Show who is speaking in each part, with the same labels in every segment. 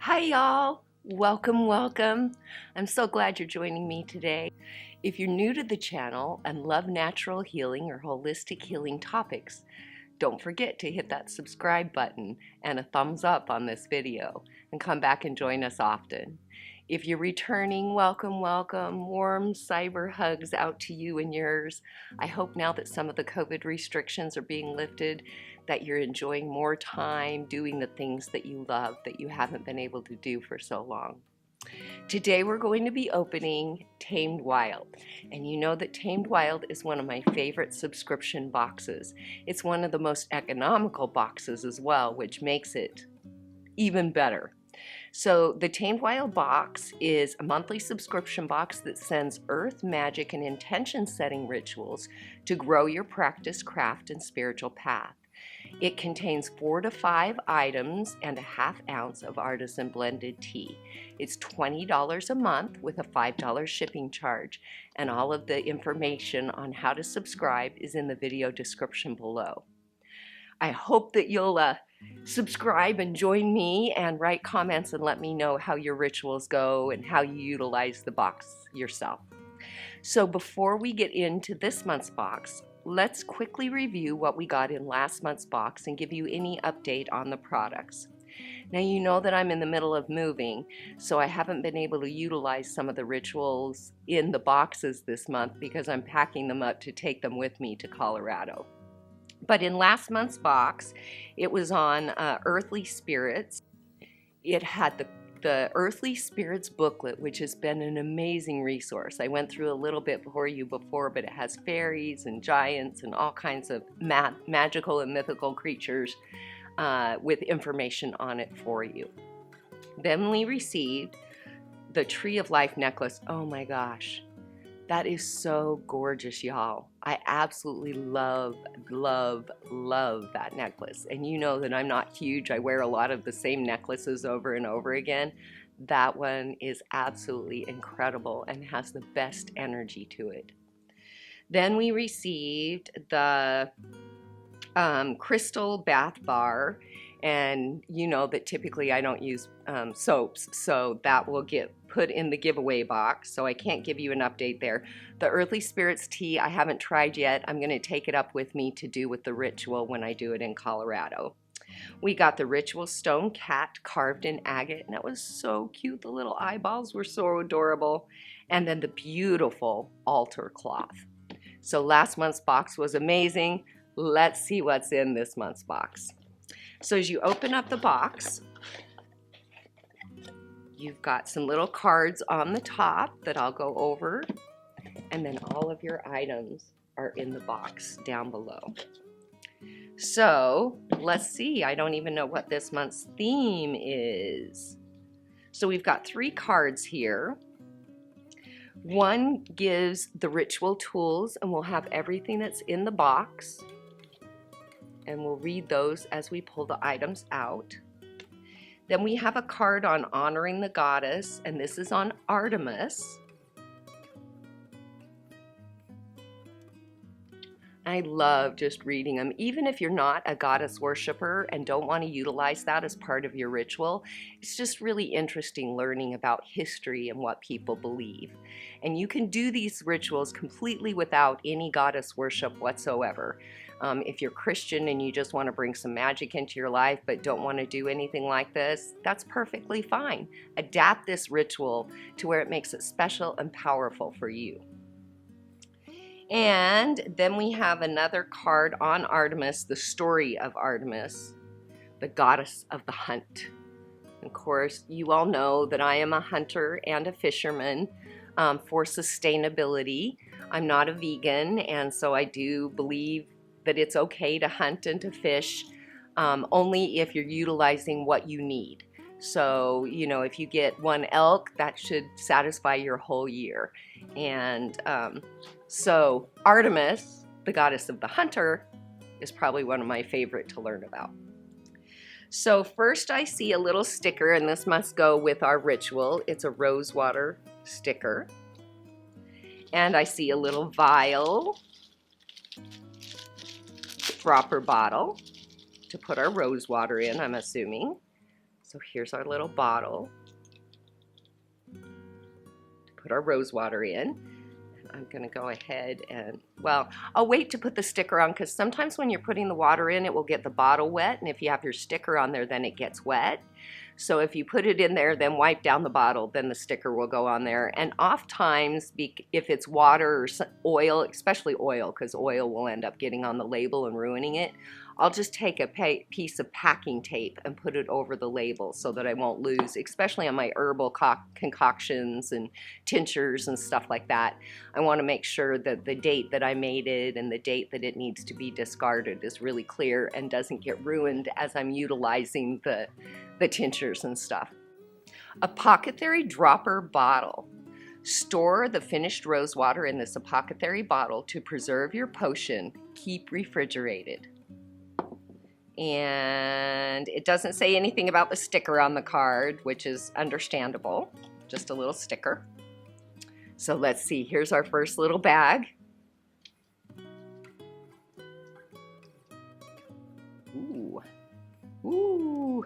Speaker 1: Hi, y'all. Welcome, welcome. I'm so glad you're joining me today. If you're new to the channel and love natural healing or holistic healing topics, don't forget to hit that subscribe button and a thumbs up on this video and come back and join us often. If you're returning, welcome, welcome. Warm cyber hugs out to you and yours. I hope now that some of the COVID restrictions are being lifted that you're enjoying more time doing the things that you love that you haven't been able to do for so long. Today we're going to be opening Tamed Wild, and you know that Tamed Wild is one of my favorite subscription boxes. It's one of the most economical boxes as well, which makes it even better. So the Tamed Wild box is a monthly subscription box that sends earth, magic, and intention setting rituals to grow your practice, craft, and spiritual path. It contains 4 to 5 items and a ½ ounce of artisan blended tea. It's $20 a month with a $5 shipping charge, and all of the information on how to subscribe is in the video description below. I hope that you'll subscribe and join me and write comments and let me know how your rituals go and how you utilize the box yourself. So before we get into this month's box, let's quickly review what we got in last month's box and give you any update on the products. Now you know that I'm in the middle of moving, so I haven't been able to utilize some of the rituals in the boxes this month because I'm packing them up to take them with me to Colorado. But in last month's box, it was on Earthly Spirits. It had the Earthly Spirits booklet, which has been an amazing resource. I went through a little bit for you before, but it has fairies and giants and all kinds of magical and mythical creatures with information on it for you. Then we received the Tree of Life necklace. Oh my gosh. That is so gorgeous, y'all. I absolutely love, love, love that necklace. And you know that I'm not huge. I wear a lot of the same necklaces over and over again. That one is absolutely incredible and has the best energy to it. Then we received the crystal bath bar. And you know that typically I don't use soaps, so that will get put in the giveaway box, so I can't give you an update there. The Earthly Spirits tea I haven't tried yet. I'm going to take it up with me to do with the ritual when I do it in Colorado. We got the Ritual Stone Cat carved in agate, and that was so cute. The little eyeballs were so adorable. And then the beautiful altar cloth. So last month's box was amazing. Let's see what's in this month's box. So as you open up the box, you've got some little cards on the top that I'll go over, and then all of your items are in the box down below. So let's see, I don't even know what this month's theme is. So we've got 3 cards here. One gives the ritual tools, and we'll have everything that's in the box. And we'll read those as we pull the items out. Then we have a card on honoring the goddess, and this is on Artemis. I love just reading them. Even if you're not a goddess worshiper and don't want to utilize that as part of your ritual, it's just really interesting learning about history and what people believe. And you can do these rituals completely without any goddess worship whatsoever. If you're Christian and you just want to bring some magic into your life but don't want to do anything like this, that's perfectly fine. Adapt this ritual to where it makes it special and powerful for you. And then we have another card on Artemis, the story of Artemis, the goddess of the hunt. Of course, you all know that I am a hunter and a fisherman for sustainability. I'm not a vegan, and so I do believe that it's okay to hunt and to fish only if you're utilizing what you need. So, you know, if you get 1 elk, that should satisfy your whole year. And so Artemis, the goddess of the hunter, is probably one of my favorite to learn about. So first I see a little sticker, and this must go with our ritual. It's a rosewater sticker. And I see a little vial, dropper bottle to put our rose water in, I'm assuming. So here's our little bottle to put our rose water in. I'm going to go ahead and, well, I'll wait to put the sticker on because sometimes when you're putting the water in, it will get the bottle wet. And if you have your sticker on there, then it gets wet. So if you put it in there, then wipe down the bottle, then the sticker will go on there. And oftentimes, if it's water or oil, especially oil, because oil will end up getting on the label and ruining it, I'll just take a piece of packing tape and put it over the label so that I won't lose, especially on my herbal concoctions and tinctures and stuff like that. I want to make sure that the date that I made it and the date that it needs to be discarded is really clear and doesn't get ruined as I'm utilizing the tinctures and stuff. Apothecary dropper bottle. Store the finished rose water in this apothecary bottle to preserve your potion. Keep refrigerated. And it doesn't say anything about the sticker on the card, which is understandable. Just a little sticker. So let's see, here's our first little bag. Ooh, ooh,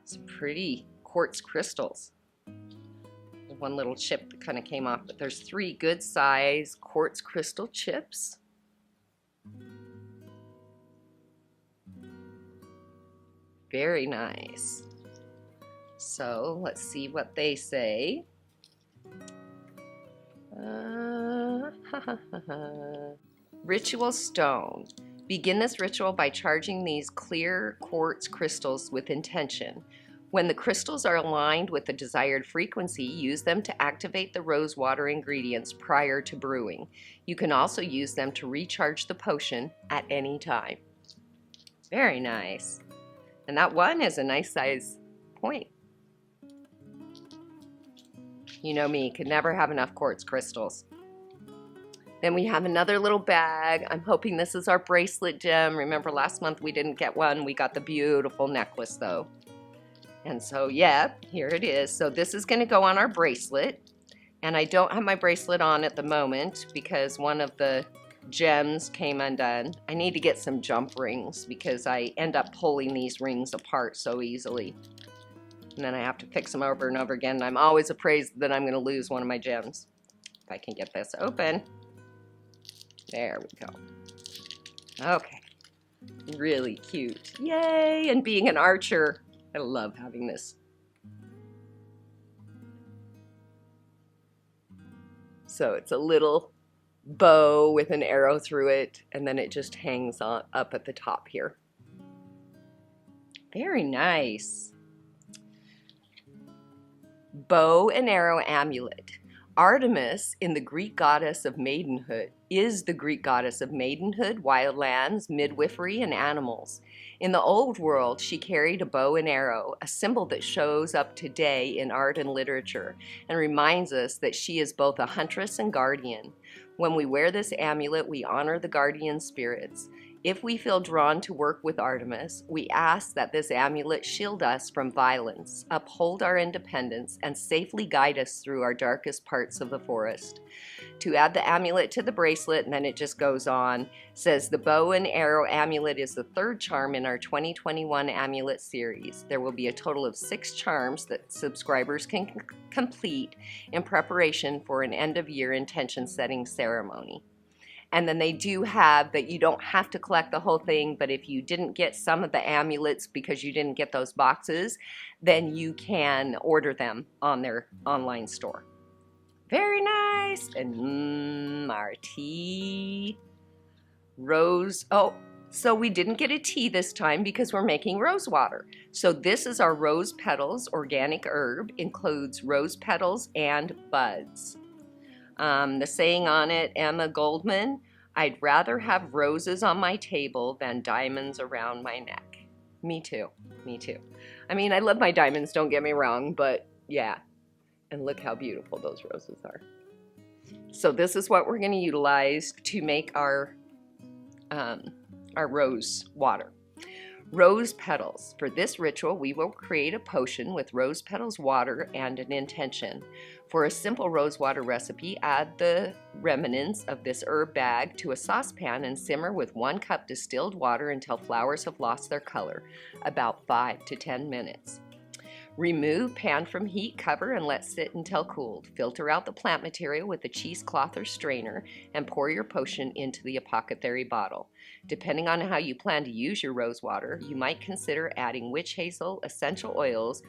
Speaker 1: some pretty quartz crystals. There's one little chip that kind of came off, but there's 3 good size quartz crystal chips. Very nice. So let's see what they say. Ritual stone. Begin this ritual by charging these clear quartz crystals with intention. When the crystals are aligned with the desired frequency, use them to activate the rose water ingredients prior to brewing. You can also use them to recharge the potion at any time. Very nice. And that one is a nice size point. You know me, could never have enough quartz crystals. Then we have another little bag. I'm hoping this is our bracelet gem. Remember last month we didn't get one. We got the beautiful necklace though. And so yeah, here it is. So this is going to go on our bracelet. And I don't have my bracelet on at the moment because one of the gems came undone. I need to get some jump rings because I end up pulling these rings apart so easily. And then I have to fix them over and over again. And I'm always afraid that I'm going to lose one of my gems. If I can get this open. There we go. Okay. Really cute. Yay! And being an archer, I love having this. So it's a little bow with an arrow through it, and then it just hangs on up at the top here. Very nice. Bow and arrow amulet. Artemis, in the Greek goddess of maidenhood, is the Greek goddess of maidenhood, wildlands, midwifery, and animals. In the old world, she carried a bow and arrow, a symbol that shows up today in art and literature, and reminds us that she is both a huntress and guardian. When we wear this amulet, we honor the guardian spirits. If we feel drawn to work with Artemis, we ask that this amulet shield us from violence, uphold our independence, and safely guide us through our darkest parts of the forest. To add the amulet to the bracelet, and then it just goes on, says the bow and arrow amulet is the 3rd charm in our 2021 amulet series. There will be a total of 6 charms that subscribers can complete in preparation for an end-of-year intention setting ceremony. And then they do have that you don't have to collect the whole thing, but if you didn't get some of the amulets because you didn't get those boxes, then you can order them on their online store. Very nice. And our tea. Rose. Oh, so we didn't get a tea this time because we're making rose water. So this is our rose petals organic herb. Includes rose petals and buds. The saying on it, Emma Goldman, I'd rather have roses on my table than diamonds around my neck. Me too. Me too. I mean, I love my diamonds, don't get me wrong, but yeah. And look how beautiful those roses are. So this is what we're going to utilize to make our rose water. Rose petals. For this ritual, we will create a potion with rose petals, water, and an intention. For a simple rose water recipe, add the remnants of this herb bag to a saucepan and simmer with 1 cup distilled water until flowers have lost their color, about 5 to 10 minutes. Remove pan from heat, cover, and let sit until cooled. Filter out the plant material with a cheesecloth or strainer and pour your potion into the Apothecary bottle. Depending on how you plan to use your rose water, you might consider adding witch hazel, essential oils,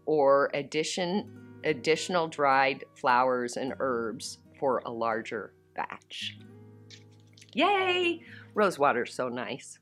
Speaker 1: or additional dried flowers and herbs for a larger batch. Yay! Rose water is so nice.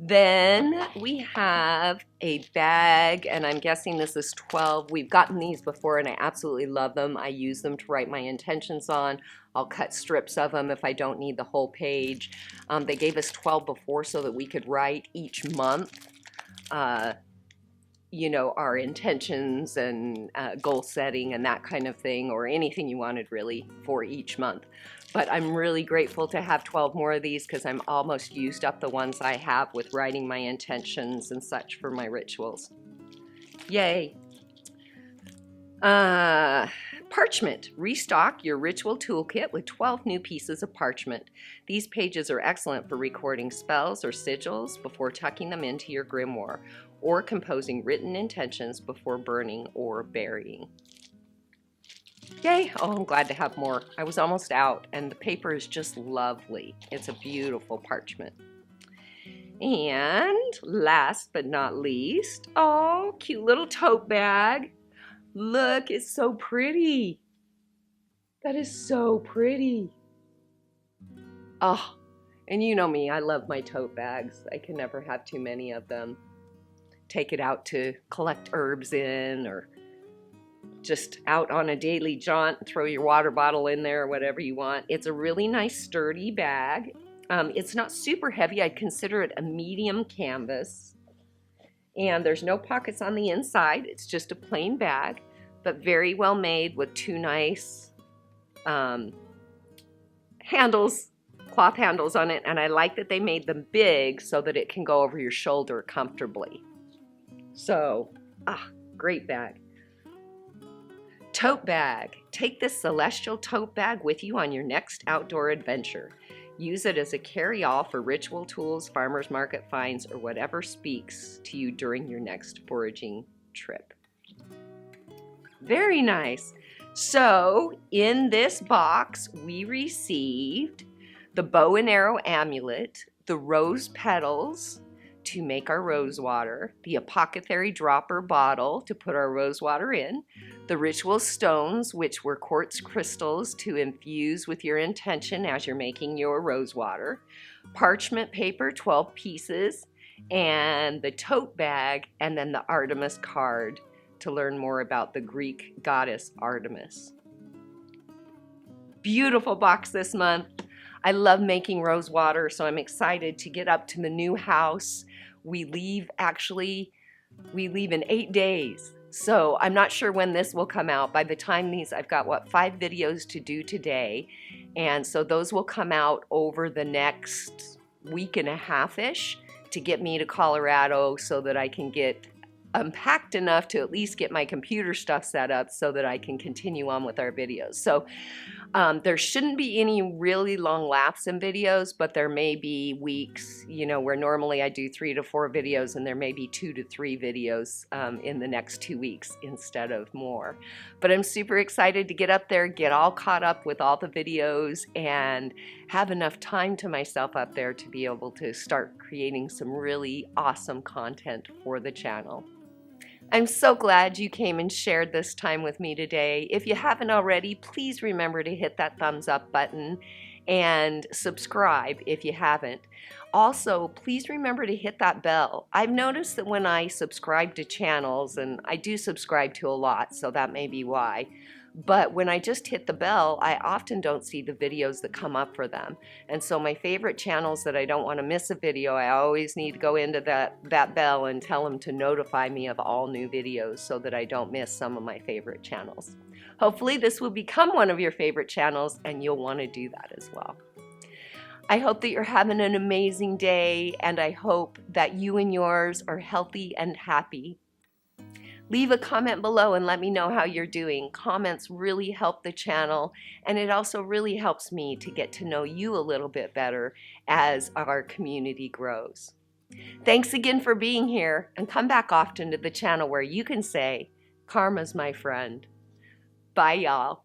Speaker 1: Then we have a bag, and I'm guessing this is 12. We've gotten these before and I absolutely love them. I use them to write my intentions on. I'll cut strips of them if I don't need the whole page. They gave us 12 before so that we could write each month, you know, our intentions and goal setting and that kind of thing, or anything you wanted really for each month. But I'm really grateful to have 12 more of these because I'm almost used up the ones I have with writing my intentions and such for my rituals. Yay. Parchment. Restock your ritual toolkit with 12 new pieces of parchment. These pages are excellent for recording spells or sigils before tucking them into your grimoire, or composing written intentions before burning or burying. Yay! Oh, I'm glad to have more. I was almost out, and the paper is just lovely. It's a beautiful parchment. And last but not least, oh, cute little tote bag. Look, it's so pretty. That is so pretty. Oh, and you know me, I love my tote bags. I can never have too many of them. Take it out to collect herbs in, or just out on a daily jaunt, throw your water bottle in there or whatever you want. It's a really nice sturdy bag. It's not super heavy. I'd consider it a medium canvas. And there's no pockets on the inside. It's just a plain bag, but very well made with 2 nice handles, cloth handles on it. And I like that they made them big so that it can go over your shoulder comfortably. So, great bag. Tote bag. Take this celestial tote bag with you on your next outdoor adventure. Use it as a carry-all for ritual tools, farmers market finds, or whatever speaks to you during your next foraging trip. Very nice. So, in this box, we received the bow and arrow amulet, the rose petals to make our rose water, the Apothecary dropper bottle to put our rose water in, the ritual stones, which were quartz crystals to infuse with your intention as you're making your rose water, parchment paper, 12 pieces, and the tote bag, and then the Artemis card to learn more about the Greek goddess Artemis. Beautiful box this month. I love making rose water, so I'm excited to get up to the new house. We leave in 8 days. So I'm not sure when this will come out. By the time I've got 5 videos to do today. And so those will come out over the next week and a half-ish to get me to Colorado so that I can get unpacked enough to at least get my computer stuff set up so that I can continue on with our videos. So there shouldn't be any really long lapse in videos, but there may be weeks, you know, where normally I do 3 to 4 videos, and there may be 2 to 3 videos in the next 2 weeks instead of more. But I'm super excited to get up there, get all caught up with all the videos, and have enough time to myself up there to be able to start creating some really awesome content for the channel. I'm so glad you came and shared this time with me today. If you haven't already, please remember to hit that thumbs up button and subscribe if you haven't. Also, please remember to hit that bell. I've noticed that when I subscribe to channels, and I do subscribe to a lot, so that may be why, but when I just hit the bell, I often don't see the videos that come up for them. And so my favorite channels that I don't want to miss a video, I always need to go into that bell and tell them to notify me of all new videos so that I don't miss some of my favorite channels. Hopefully this will become one of your favorite channels and you'll want to do that as well. I hope that you're having an amazing day, and I hope that you and yours are healthy and happy. Leave a comment below and let me know how you're doing. Comments really help the channel, and it also really helps me to get to know you a little bit better as our community grows. Thanks again for being here, and come back often to the channel where you can say, Karma's my friend. Bye, y'all.